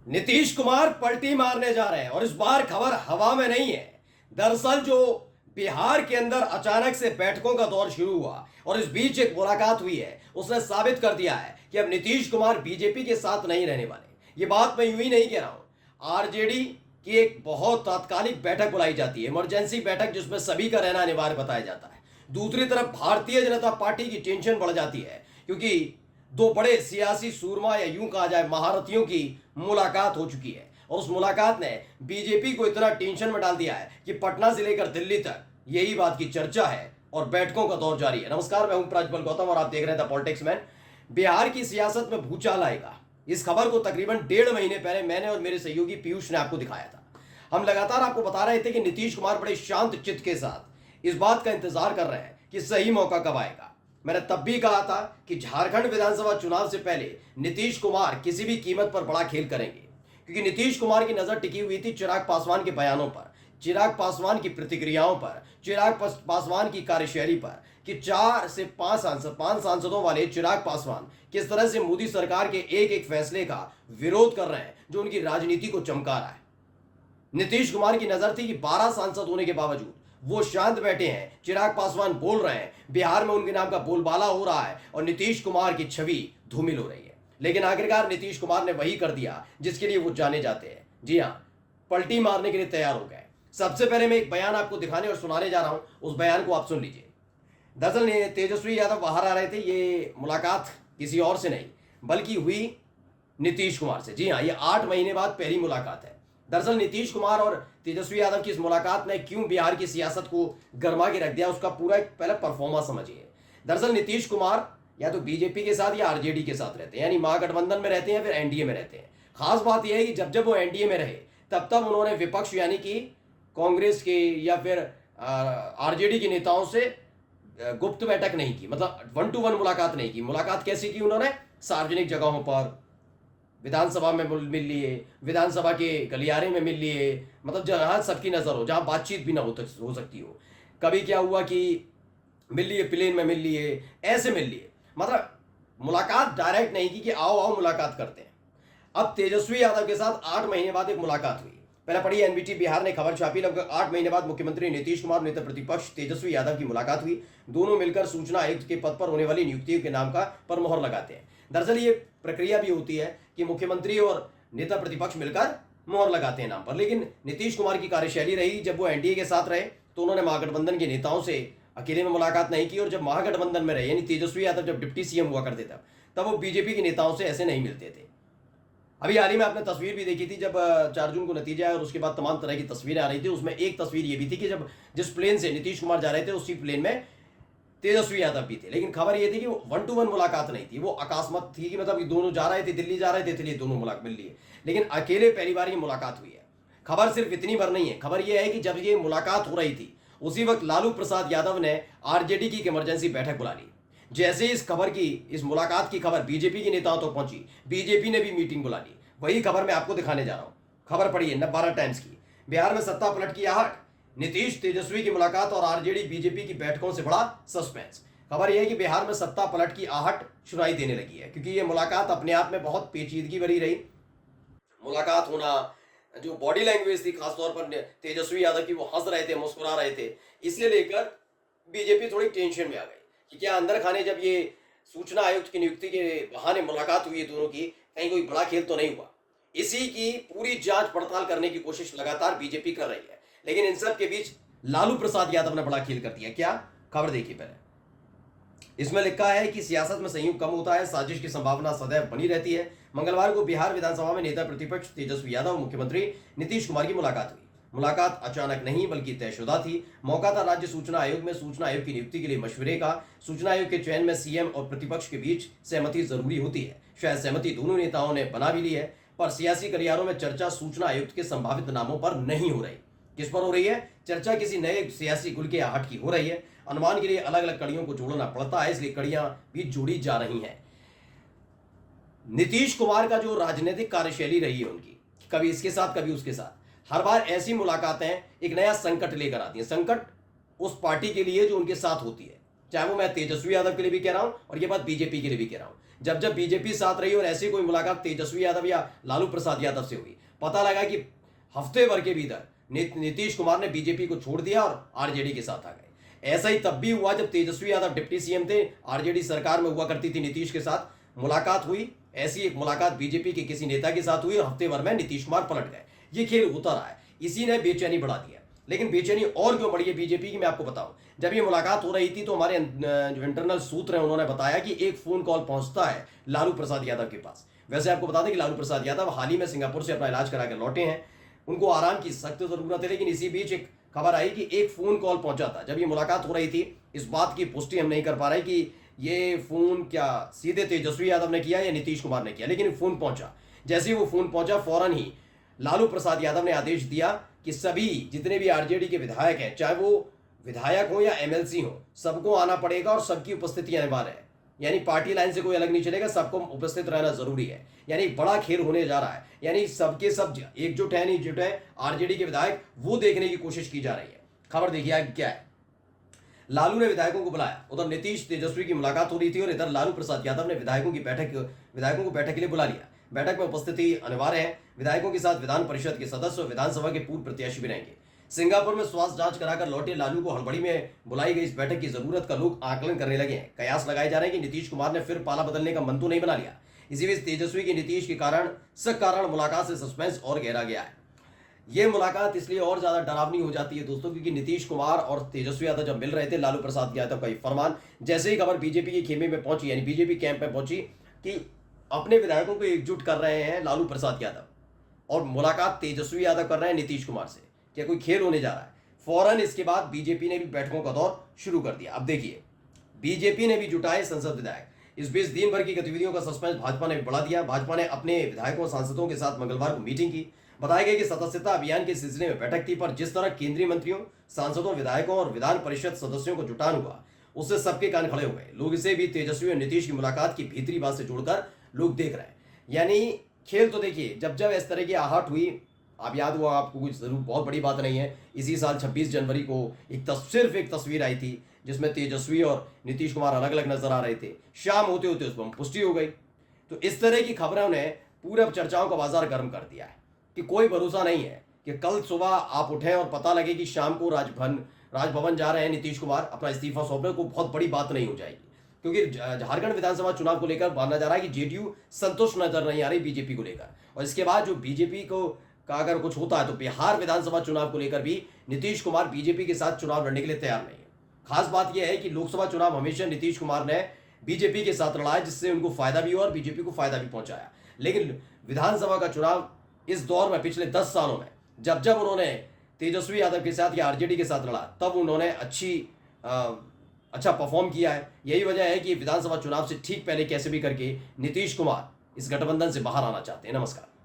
नीतीश कुमार पलटी मारने जा रहे हैं और इस बार खबर हवा में नहीं है। दरअसल जो बिहार के अंदर अचानक से बैठकों का दौर शुरू हुआ और इस बीच एक मुलाकात हुई है, उसने साबित कर दिया है कि अब नीतीश कुमार बीजेपी के साथ नहीं रहने वाले। ये बात मैं यूं ही नहीं कह रहा हूं। आरजेडी की एक बहुत तात्कालिक बैठक बुलाई जाती है, इमरजेंसी बैठक, जिसमें सभी का रहना अनिवार्य बताया जाता है। दूसरी तरफ भारतीय जनता पार्टी की टेंशन बढ़ जाती है, क्योंकि दो बड़े सियासी सूरमा या यूं कहा जाए महारथियों की मुलाकात हो चुकी है और उस मुलाकात ने बीजेपी को इतना टेंशन में डाल दिया है कि पटना से लेकर दिल्ली तक यही बात की चर्चा है और बैठकों का दौर जारी है। नमस्कार, मैं हूं प्रज्वल गौतम और आप देख रहे हैं द पॉलिटिक्स मैन। बिहार की सियासत में भूचाल आएगा, इस खबर को तकरीबन 1.5 महीने पहले मैंने और मेरे सहयोगी पीयूष ने आपको दिखाया था। हम लगातार आपको बता रहे थे कि नीतीश कुमार बड़े शांत चित्त के साथ इस बात का इंतजार कर रहे हैं कि सही मौका कब आएगा। मैंने तब भी कहा था कि झारखंड विधानसभा चुनाव से पहले नीतीश कुमार किसी भी कीमत पर बड़ा खेल करेंगे, क्योंकि नीतीश कुमार की नजर टिकी हुई थी चिराग पासवान के बयानों पर, चिराग पासवान की प्रतिक्रियाओं पर, चिराग पासवान की कार्यशैली पर कि 4 से 5 सांसदों वाले चिराग पासवान किस तरह से मोदी सरकार के एक एक फैसले का विरोध कर रहे हैं जो उनकी राजनीति को चमका रहा है। नीतीश कुमार की नजर थी कि 12 सांसद होने के बावजूद वो शांत बैठे हैं, चिराग पासवान बोल रहे हैं, बिहार में उनके नाम का बोलबाला हो रहा है और नीतीश कुमार की छवि धूमिल हो रही है। लेकिन आखिरकार नीतीश कुमार ने वही कर दिया जिसके लिए वो जाने जाते हैं। जी हाँ, पलटी मारने के लिए तैयार हो गए। सबसे पहले मैं एक बयान आपको दिखाने और सुनाने जा रहा हूं, उस बयान को आप सुन लीजिए। दरअसल तेजस्वी यादव बाहर आ रहे थे। ये मुलाकात किसी और से नहीं बल्कि हुई नीतीश कुमार से। जी हाँ, ये 8 महीने बाद पहली मुलाकात है। दरअसल नीतीश कुमार और तेजस्वी यादव की इस मुलाकात ने क्यों बिहार की सियासत को गर्मा के रख दिया, उसका पूरा एक पहले परफॉर्मा समझिए। दरअसल नीतीश कुमार या तो बीजेपी के साथ या आरजेडी के साथ रहते हैं, यानी महागठबंधन में रहते हैं, फिर एनडीए में रहते हैं। खास बात यह है कि जब जब वो एनडीए में रहे तब तब उन्होंने विपक्ष यानी कि कांग्रेस के या फिर आरजेडी के नेताओं से गुप्त बैठक नहीं की, मतलब 1-to-1 मुलाकात नहीं की। मुलाकात कैसी की उन्होंने? सार्वजनिक जगहों पर, विधानसभा में मिल लिए, विधानसभा के गलियारे में मिल लिए, मतलब जहां सबकी नजर हो, जहां बातचीत भी ना हो सकती हो। कभी क्या हुआ कि मिल लिए, प्लेन में मिल लिए, ऐसे मिल लिए, मतलब मुलाकात डायरेक्ट नहीं की कि आओ आओ मुलाकात करते हैं। अब तेजस्वी यादव के साथ 8 महीने बाद एक मुलाकात हुई। पहले पढ़ी, एनबीटी बिहार ने खबर छापी, लगभग 8 महीने बाद मुख्यमंत्री नीतीश कुमार, नेता प्रतिपक्ष तेजस्वी यादव की मुलाकात हुई। दोनों मिलकर सूचना आयुक्त के पद पर होने वाली नियुक्ति के नाम का पर मोहर लगाते हैं। दरअसल ये प्रक्रिया भी होती है कि मुख्यमंत्री और नेता प्रतिपक्ष मिलकर मोहर लगाते हैं नाम पर। लेकिन नीतीश कुमार की कार्यशैली रही, जब वो एनडीए के साथ रहे तो उन्होंने महागठबंधन के नेताओं से अकेले में मुलाकात नहीं की, और जब महागठबंधन में रहे यानी तेजस्वी यादव जब डिप्टी सीएम हुआ करते थे तब वो बीजेपी के नेताओं से ऐसे नहीं मिलते थे। अभी हाल ही में आपने तस्वीर भी देखी थी, जब 4 जून को नतीजा आया और उसके बाद तमाम तरह की तस्वीरें आ रही थी। उसमें एक तस्वीर ये भी थी कि जब जिस प्लेन से नीतीश कुमार जा रहे थे उसी प्लेन में तेजस्वी यादव भी थे। लेकिन खबर ये थी कि वो 1-to-1 मुलाकात नहीं थी, वो अकस्मात थी कि मतलब दोनों जा रहे थे, दिल्ली जा रहे थे, इसलिए दोनों मुलाकात मिल लिए। लेकिन अकेले पहली बार ये मुलाकात हुई है। खबर सिर्फ इतनी भर नहीं है, खबर ये है कि जब ये मुलाकात हो रही थी उसी वक्त लालू प्रसाद यादव ने आरजेडी की इमरजेंसी बैठक बुला ली। जैसे इस मुलाकात की खबर बीजेपी के नेताओं तक पहुंची, बीजेपी ने भी मीटिंग बुला ली। वही खबर मैं आपको दिखाने जा रहा हूं। खबर पढ़िए 12 टाइम्स की। बिहार में सत्ता पलट की आहट, नीतीश तेजस्वी की मुलाकात और आरजेडी बीजेपी की बैठकों से बड़ा सस्पेंस। खबर यह है कि बिहार में सत्ता पलट की आहट सुनाई देने लगी है, क्योंकि यह मुलाकात अपने आप में बहुत पेचीदगी भरी रही। मुलाकात होना, जो बॉडी लैंग्वेज थी खासतौर पर तेजस्वी यादव की, वो हंस रहे थे, मुस्कुरा रहे थे, इसलिए लेकर बीजेपी थोड़ी टेंशन में आ गई कि क्या अंदर खाने जब ये सूचना आयुक्त की नियुक्ति के बहाने मुलाकात हुई है दोनों की, कहीं कोई बड़ा खेल तो नहीं हुआ। इसी की पूरी जांच पड़ताल करने की कोशिश लगातार बीजेपी कर रही है। लेकिन इन सब के बीच लालू प्रसाद यादव ने बड़ा खेल कर दिया। क्या? खबर देखिए पहले। इसमें लिखा है कि सियासत में संयोग कम होता है, साजिश की संभावना सदैव बनी रहती है। मंगलवार को बिहार विधानसभा में नेता प्रतिपक्ष तेजस्वी यादव और मुख्यमंत्री नीतीश कुमार की मुलाकात हुई। मुलाकात अचानक नहीं बल्कि तयशुदा थी। मौका था राज्य सूचना आयोग में सूचना आयोग की नियुक्ति के लिए मशवरे का। सूचना आयोग के चयन में सीएम और प्रतिपक्ष के बीच सहमति जरूरी होती है। शायद सहमति दोनों नेताओं ने बना भी ली है, पर सियासी गलियारों में चर्चा सूचना आयुक्त के संभावित नामों पर नहीं हो रही। किस पर हो रही है चर्चा? किसी नए सियासी गुल के आहट की हो रही है। अनुमान के लिए अलग अलग कड़ियों को जोड़ना पड़ता है, इसलिए कड़ियां भी जोड़ी जा रही हैं। नीतीश कुमार का जो राजनीतिक कार्यशैली रही है उनकी, कभी इसके साथ कभी उसके साथ, हर बार ऐसी मुलाकातें एक नया संकट लेकर आती हैं। संकट उस पार्टी के लिए जो उनके साथ होती है, चाहे वो मैं तेजस्वी यादव के लिए भी कह रहा हूं और ये बात बीजेपी के लिए भी कह रहा हूं। जब जब बीजेपी साथ रही और ऐसी कोई मुलाकात तेजस्वी यादव या लालू प्रसाद यादव से हुई, पता लगा कि हफ्ते भर के भीतर नीतीश कुमार ने बीजेपी को छोड़ दिया और आरजेडी के साथ आ गए। ऐसा ही तब भी हुआ जब तेजस्वी यादव डिप्टी सीएम थे, आरजेडी सरकार में हुआ करती थी नीतीश के साथ, मुलाकात हुई। ऐसी एक मुलाकात बीजेपी के किसी नेता के साथ हुई और हफ्ते भर में नीतीश कुमार पलट गए। ये खेल होता रहा है, इसी ने बेचैनी बढ़ा दिया। लेकिन बेचैनी और क्यों बढ़ी है बीजेपी की, मैं आपको बताऊं। जब ये मुलाकात हो रही थी तो हमारे जो इंटरनल सूत्र हैं उन्होंने बताया कि एक फोन कॉल पहुंचता है लालू प्रसाद यादव के पास। वैसे आपको बता दें कि लालू प्रसाद यादव हाल ही में सिंगापुर से अपना इलाज करा कर लौटे हैं, उनको आराम की सख्त जरूरत है। लेकिन इसी बीच एक खबर आई कि एक फोन कॉल पहुंचा था। जब ये मुलाकात हो रही थी, इस बात की पुष्टि हम नहीं कर पा रहे कि ये फोन क्या सीधे तेजस्वी यादव ने किया या नीतीश कुमार ने किया, लेकिन फोन पहुंचा। जैसे ही वो फोन पहुंचा, फौरन ही लालू प्रसाद यादव ने आदेश दिया कि सभी जितने भी आरजेडी के विधायक हैं, चाहे वो विधायक हो या एमएलसी हो, सबको आना पड़ेगा और सबकी उपस्थिति अनिवार्य है। यानी पार्टी लाइन से कोई अलग नहीं चलेगा, सबको उपस्थित रहना जरूरी है। यानी बड़ा खेल होने जा रहा है। यानी सबके सब एकजुट है, नहीं जुट है आरजेडी के विधायक, वो देखने की कोशिश की जा रही है। खबर देखिए आगे क्या है। लालू ने विधायकों को बुलाया, उधर नीतीश तेजस्वी की मुलाकात हो रही थी और इधर लालू प्रसाद यादव ने विधायकों को बैठक के लिए बुला लिया। बैठक में उपस्थिति अनिवार्य है। विधायकों के साथ विधान परिषद के सदस्य और विधानसभा के पूर्व प्रत्याशी भी रहेंगे। सिंगापुर में स्वास्थ्य जांच कराकर लौटे लालू को हड़बड़ी में बुलाई गई इस बैठक की जरूरत का लोग आकलन करने लगे हैं। कयास लगाए जा रहे हैं कि नीतीश कुमार ने फिर पाला बदलने का मन तो नहीं बना लिया। इसी बीच तेजस्वी की नीतीश के कारण मुलाकात से सस्पेंस और गहरा गया है। यह मुलाकात इसलिए और ज्यादा डरावनी हो जाती है दोस्तों, क्योंकि नीतीश कुमार और तेजस्वी यादव जब मिल रहे थे, लालू प्रसाद यादव का ये फरमान जैसे ही खबर बीजेपी के खेमे में पहुंची, यानी बीजेपी कैंप में पहुंची कि अपने विधायकों को एकजुट कर रहे हैं लालू प्रसाद यादव और मुलाकात तेजस्वी यादव कर रहे हैं नीतीश कुमार से, क्या कोई खेल होने जा रहा है। फौरन इसके बाद बीजेपी ने भी बैठकों का दौर शुरू कर दिया। अब देखिए, बीजेपी ने भी जुटाए संसद विधायक। इस बीच दिन भर की गतिविधियों का सस्पेंस भाजपा ने बढ़ा दिया। भाजपा ने अपने विधायकों और सांसदों के साथ मंगलवार को मीटिंग की। बताया गया कि सदस्यता अभियान के सिलसिले में बैठक थी, पर जिस तरह केंद्रीय मंत्रियों, सांसदों, विधायकों और विधान परिषद सदस्यों को जुटान हुआ, उससे सबके कान खड़े हो गए। लोग इसे भी तेजस्वी और नीतीश की मुलाकात की भीतरी बात से जोड़कर लोग देख रहे हैं। यानी खेल तो देखिए, जब जब इस तरह की आहट हुई, आप याद हुआ आपको, कुछ जरूर बहुत बड़ी बात नहीं है, इसी साल 26 जनवरी को सिर्फ एक तस्वीर आई थी जिसमें तेजस्वी और नीतीश कुमार अलग अलग नजर आ रहे थे। शाम होते होते उस पर पुष्टि हो गई। तो इस तरह की खबरों ने पूरे चर्चाओं का बाजार गर्म कर दिया है कि कोई भरोसा नहीं है कि कल सुबह आप उठें और पता लगे कि शाम को राजभवन जा रहे हैं नीतीश कुमार अपना इस्तीफा सौंपने को, बहुत बड़ी बात नहीं हो जाएगी। क्योंकि झारखंड विधानसभा चुनाव को लेकर माना जा रहा है कि जेडीयू संतुष्ट नजर नहीं आ रही बीजेपी को लेकर, और इसके बाद जो बीजेपी का अगर कुछ होता है तो बिहार विधानसभा चुनाव को लेकर भी नीतीश कुमार बीजेपी के साथ चुनाव लड़ने के लिए तैयार नहीं है। खास बात यह है कि लोकसभा चुनाव हमेशा नीतीश कुमार ने बीजेपी के साथ लड़ा है, जिससे उनको फायदा भी हुआ और बीजेपी को फायदा भी पहुंचाया। लेकिन विधानसभा का चुनाव इस दौर में पिछले 10 सालों में जब जब उन्होंने तेजस्वी यादव के साथ या आरजेडी के साथ लड़ा, तब उन्होंने अच्छा परफॉर्म किया है। यही वजह है कि विधानसभा चुनाव से ठीक पहले कैसे भी करके नीतीश कुमार इस गठबंधन से बाहर आना चाहते हैं। नमस्कार।